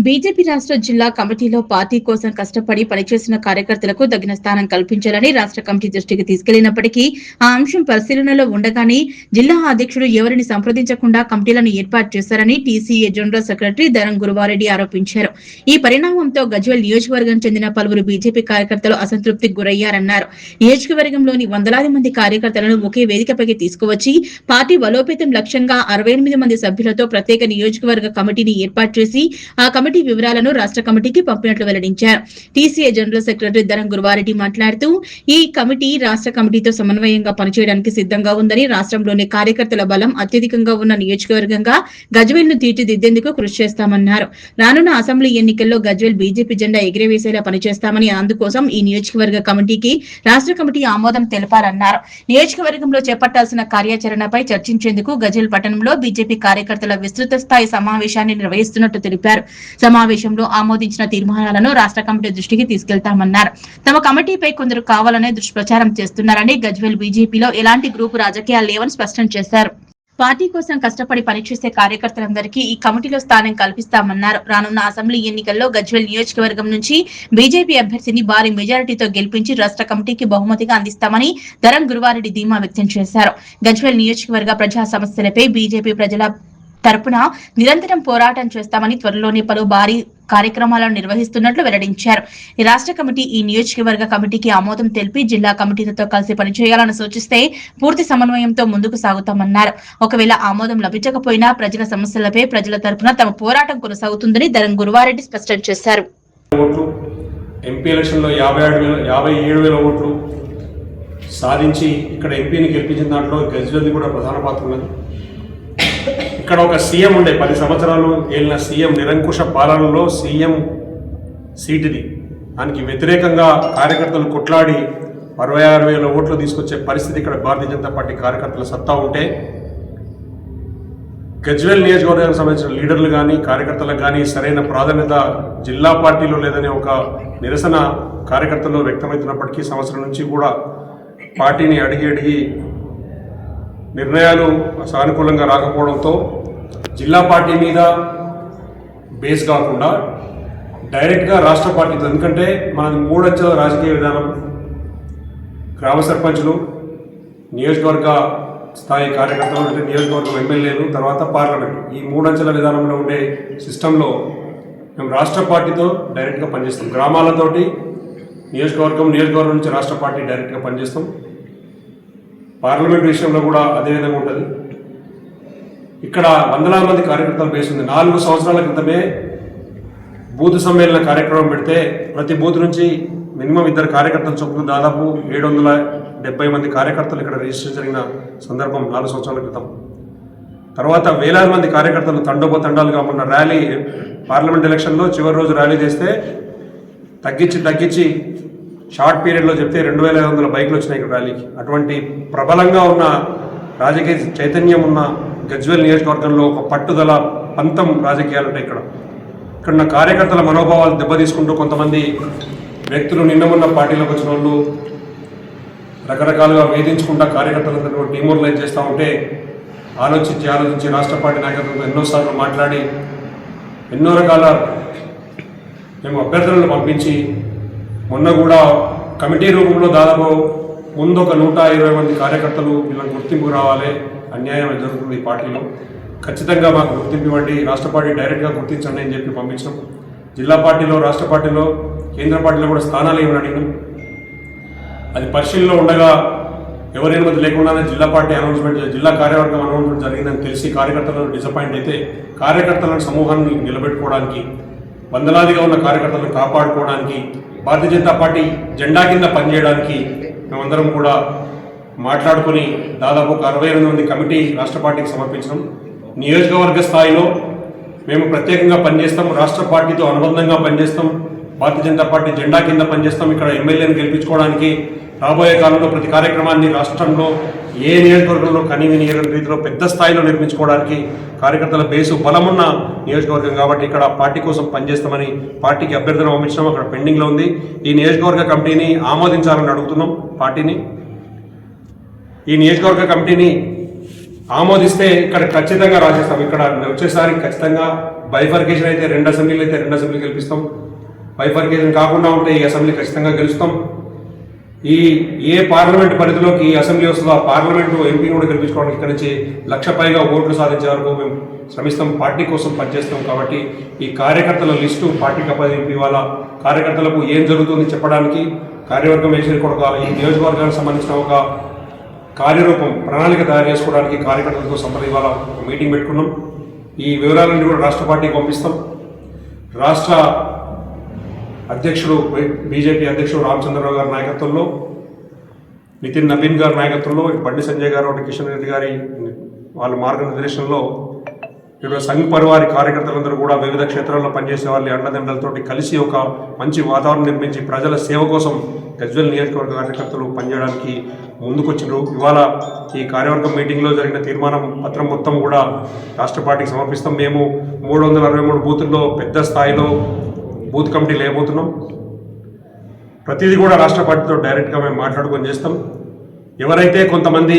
BJP రాష్ట్ర జిల్లా కమిటీలో పార్టీ కోసం కష్టపడి పనిచేసిన కార్యకర్తలకు తగిన స్థానం కల్పించాలని రాష్ట్ర కమిటీ దృష్టికి తీసుకెళ్లినప్పటికీ ఆ అంశం పరిశీలనలో ఉండగానే జిల్లా అధ్యక్షుడు ఎవరిని సంప్రదించకుండా కమిటీలను ఏర్పాటు చేశారని TCA general secretary Dharam Guruvareddy ఆరోపించారు. ఈ పరిణామంతో గజ్వేల్ నియోజకవర్గం చెందిన పలువురు బీజేపీ కార్యకర్తలు అసంతృప్తికి గురయ్యారన్నారు. నియోజకవర్గంలోని వందలాది మంది కార్యకర్తలను ఒకే వేదికపైకి తీసుకువచ్చి పార్టీ బలోపేతం లక్ష్యంగా 68 మంది సభ్యులతో ప్రత్యేక నియోజకవర్గ కమిటీని ఏర్పాటు చేసి ఆ కమిటీ వివరాలను రాష్ట్ర కమిటీకి పంపినట్లు వెల్లడించారు. TCA general secretary Dharam Guruvareddy మాట్లాడుతూ ఈ కమిటీ రాష్ట్ర కమిటీతో సమన్వయంగా పనిచేయడానికి సిద్ధంగా ఉందని, రాష్ట్రంలోని కార్యకర్తల బలం అత్యధికంగా ఉన్న నియోజకవర్గంగా గజ్వేల్ ను తీర్చిదిద్దేందుకు కృషి చేస్తామన్నారు. రానున్న అసెంబ్లీ ఎన్నికల్లో గజ్వేల్ బీజేపీ జెండా ఎగిరేవేసేలా పనిచేస్తామని, అందుకోసం ఈ నియోజకవర్గ కమిటీకి రాష్ట్ర కమిటీ ఆమోదం తెలిపారన్నారు. నియోజకవర్గంలో చేపట్టాల్సిన కార్యాచరణపై చర్చించేందుకు గజ్వేల్ పట్టణంలో బీజేపీ కార్యకర్తల విస్తృత స్థాయి సమావేశాన్ని నిర్వహిస్తున్నట్టు తెలిపారు. సమావేశంలో ఆమోదించిన తీర్మానాలను రాష్ట్ర కమిటీ దృష్టికి తీసుకెళ్తామన్నారు. తమ కమిటీపై కొందరు కావాలనే దుష్ప్రచారం చేస్తున్నారని, గజ్వేల్ బీజేపీలో ఎలాంటి గ్రూపు రాజకీయాలు లేవని స్పష్టం చేశారు. పార్టీ కోసం కష్టపడి పనిచేసే కార్యకర్తలందరికీ ఈ కమిటీలో స్థానం కల్పిస్తామన్నారు. రానున్న అసెంబ్లీ ఎన్నికల్లో గజ్వేల్ నియోజకవర్గం నుంచి బీజేపీ అభ్యర్థిని భారీ మెజారిటీతో గెలిపించి రాష్ట్ర కమిటీకి బహుమతిగా అందిస్తామని ధరం గురువారెడ్డి ధీమా వ్యక్తం చేశారు. గజ్వేల్ నియోజకవర్గ ప్రజా సమస్యలపై బీజేపీ ప్రజల తరపున నిరంతరం పోరాటం చేస్తామని, త్వరలోనే పలు భారీ కార్యక్రమాలను నిర్వహిస్తున్నట్లు వెల్లడించారు. ఈ రాష్ట్ర కమిటీ ఈ నియోజకవర్గ కమిటీకి ఆమోదం తెలిపి జిల్లా కమిటీలతో కలిసి పనిచేయాలని సూచిస్తే పూర్తి సమన్వయంతో ముందుకు సాగుతామన్నారు. ఒకవేళ ఆమోదం లభించకపోయినా ప్రజల సమస్యలపై ప్రజల తరపున తమ పోరాటం కొనసాగుతుందని ధరం గురువారెడ్డి స్పష్టం చేశారు. ఎంపీ ఎలక్షన్లో 57,000 ఓట్లు సాధించి ఇక్కడ ఎంపీని గెలిపించిన దాంట్లో గజ్వేల్ కూడా ప్రధాన పాత్ర ఉన్నది. ఇక్కడ ఒక సీఎం ఉండే 10 సంవత్సరాలు ఏలిన సీఎం నిరంకుశ పాలనలో సీఎం సీటుది. దానికి వ్యతిరేకంగా కార్యకర్తలు కొట్లాడి 66,000 ఓట్లు తీసుకొచ్చే పరిస్థితి ఇక్కడ భారతీయ జనతా పార్టీ కార్యకర్తల సత్తా ఉంటే, గజ్వేల్ నియోజకవర్గానికి సంబంధించిన లీడర్లు కానీ కార్యకర్తలకు కానీ సరైన ప్రాధాన్యత జిల్లా పార్టీలో లేదనే ఒక నిరసన కార్యకర్తలు వ్యక్తమవుతున్నప్పటికీ సంవత్సరం నుంచి కూడా పార్టీని అడిగి నిర్ణయాలు సానుకూలంగా రాకపోవడంతో జిల్లా పార్టీ మీద బేస్ కాకుండా డైరెక్ట్గా రాష్ట్ర పార్టీతో, ఎందుకంటే మనది 3 అంచెల రాజకీయ విధానం, గ్రామ సర్పంచులు, నియోజకవర్గ స్థాయి కార్యకర్తలు అంటే నియోజకవర్గం ఎమ్మెల్యేలు, తర్వాత పార్లమెంట్, ఈ 3 అంచెల విధానంలో ఉండే సిస్టంలో మేము రాష్ట్ర పార్టీతో డైరెక్ట్గా పనిచేస్తాం. గ్రామాలతోటి నియోజకవర్గం నుంచి రాష్ట్ర పార్టీ డైరెక్ట్గా పనిచేస్తాం. పార్లమెంట్ విషయంలో కూడా అదేవిధంగా ఉంటుంది. ఇక్కడ వందలాది మంది కార్యకర్తలు బేస్ ఉంది. 4 సంవత్సరాల క్రితమే బూత్ సమ్మేళన కార్యక్రమం పెడితే ప్రతి బూత్ నుంచి మినిమం 2 కార్యకర్తలు చొప్పున దాదాపు 770 మంది కార్యకర్తలు ఇక్కడ రిజిస్ట్రేషన్ జరిగిన సందర్భం 4 సంవత్సరాల క్రితం. తర్వాత వేలాది మంది కార్యకర్తలు తండోపతండాలుగా ఉన్న ర్యాలీ, పార్లమెంట్ ఎలక్షన్లో చివరి రోజు ర్యాలీ చేస్తే తగ్గించి షార్ట్ పీరియడ్లో చెప్తే 2,500 బైకులు వచ్చినాయి ఇక్కడ ర్యాలీకి. అటువంటి ప్రబలంగా ఉన్న రాజకీయ చైతన్యం ఉన్న గజ్వేల్ నియోజకవర్గంలో ఒక పట్టుదల పంతం రాజకీయాలు ఉంటాయి. ఇక్కడ ఉన్న కార్యకర్తల మనోభావాలు దెబ్బతీసుకుంటూ కొంతమంది వ్యక్తులు నిన్నమున్న పార్టీలోకి వచ్చిన వాళ్ళు రకరకాలుగా వేధించుకుంటా కార్యకర్తలందరూ డిమోరలైజ్ చేస్తూ ఉంటే ఆలోచించి రాష్ట్ర పార్టీ నాయకత్వంతో ఎన్నోసార్లు మాట్లాడి ఎన్నో రకాల మేము అభ్యర్థులను పంపించి మొన్న కూడా కమిటీ రూపంలో దాదాపు ముందు ఒక 120 మంది కార్యకర్తలు వీళ్ళకి గుర్తింపు రావాలి, అన్యాయం జరుగుతుంది ఈ పార్టీలో, ఖచ్చితంగా మాకు గుర్తింపు ఇవ్వండి, రాష్ట్ర పార్టీ డైరెక్ట్గా గుర్తించండి అని చెప్పి పంపించాం. జిల్లా పార్టీలో, రాష్ట్ర పార్టీలో, కేంద్ర పార్టీలో కూడా స్థానాలు ఏమని అడిగినాం. అది పరిశీలనలో ఉండగా ఎవరి అనుమతి లేకుండానే జిల్లా పార్టీ అనౌన్స్మెంట్, జిల్లా కార్యవర్గం అనౌన్స్మెంట్ జరిగిందని తెలిసి కార్యకర్తలను డిసప్పాయింట్ అయితే కార్యకర్తలను సమూహాన్ని నిలబెట్టుకోవడానికి, వందలాదిగా ఉన్న కార్యకర్తలను కాపాడుకోవడానికి, భారతీయ జనతా పార్టీ జెండా కింద పనిచేయడానికి మేమందరం కూడా మాట్లాడుకొని దాదాపు ఒక 68 మంది కమిటీ రాష్ట్ర పార్టీకి సమర్పించడం. నియోజకవర్గ స్థాయిలో మేము ప్రత్యేకంగా పనిచేస్తాం, రాష్ట్ర పార్టీతో అనుబంధంగా పనిచేస్తాం, భారతీయ జనతా పార్టీ జెండా కింద పనిచేస్తాం. ఇక్కడ ఎమ్మెల్యేని గెలిపించుకోవడానికి రాబోయే కాలంలో ప్రతి కార్యక్రమాన్ని రాష్ట్రంలో ఏ నియోజకవర్గంలో కనీవిని రీతిలో పెద్ద స్థాయిలో నిర్మించుకోవడానికి కార్యకర్తల బేసు బలమున్న నియోజకవర్గం కాబట్టి ఇక్కడ పార్టీ కోసం పనిచేస్తామని పార్టీకి అభ్యర్థన పంపించడం అక్కడ పెండింగ్లో ఉంది. ఈ నియోజకవర్గ కమిటీని ఆమోదించాలని అడుగుతున్నాం పార్టీని. ఈ నియోజకవర్గ కమిటీని ఆమోదిస్తే ఇక్కడ ఖచ్చితంగా రాసేస్తాం. ఇక్కడ వచ్చేసారి ఖచ్చితంగా బైఫర్కేషన్ అయితే 2 అసెంబ్లీలు అయితే 2 అసెంబ్లీ గెలిపిస్తాం. బైఫర్కేషన్ కాకుండా ఉంటే ఈ అసెంబ్లీ ఖచ్చితంగా గెలుస్తాం. ఏ పార్లమెంట్ పరిధిలోకి ఈ అసెంబ్లీ వస్తుందో ఆ పార్లమెంటు ఎంపీని కూడా గెలిపించుకోవడానికి ఇక్కడి నుంచి 1,00,000 పైగా ఓట్లు సాధించే వరకు మేము శ్రమిస్తాం, పార్టీ కోసం పనిచేస్తాం. కాబట్టి ఈ కార్యకర్తల లిస్టు పార్టీకి అప్పగింపి ఇవాళ కార్యకర్తలకు ఏం జరుగుతుంది చెప్పడానికి కార్యవర్గం వేసి ఈ నియోజకవర్గానికి సంబంధించిన ఒక కార్యరూపం ప్రణాళిక తయారు చేసుకోవడానికి కార్యకర్తలతో ఇవాళ మీటింగ్ పెట్టుకున్నాం. ఈ వివరాలన్నీ కూడా రాష్ట్ర పార్టీకి పంపిస్తాం. రాష్ట్ర అధ్యక్షుడు బీజేపీ అధ్యక్షుడు రామచంద్రరావు గారి నాయకత్వంలో, నితిన్ నవీన్ గారి నాయకత్వంలో, బండి సంజయ్ గారు, కిషన్ రెడ్డి గారి వాళ్ళ మార్గనిర్దేశంలో ఇక్కడ సంఘ్ పరివారి కార్యకర్తలందరూ కూడా వివిధ క్షేత్రాల్లో పనిచేసే వాళ్ళ అండదండలతోటి కలిసి ఒక మంచి వాతావరణం నిర్మించి ప్రజల సేవ కోసం గజ్వేల్ నియోజకవర్గ కార్యకర్తలు పనిచేయడానికి ముందుకొచ్చారు. ఇవాళ ఈ కార్యవర్గం మీటింగ్లో జరిగిన తీర్మానం పత్రం మొత్తం కూడా రాష్ట్ర పార్టీకి సమర్పిస్తాం. మేము 363 బూతుల్లో పెద్ద స్థాయిలో బూత్ కమిటీలు వేయబోతున్నాం. ప్రతిదీ కూడా రాష్ట్ర పార్టీతో డైరెక్ట్గా మేము మాట్లాడుకొని చేస్తాం. ఎవరైతే కొంతమంది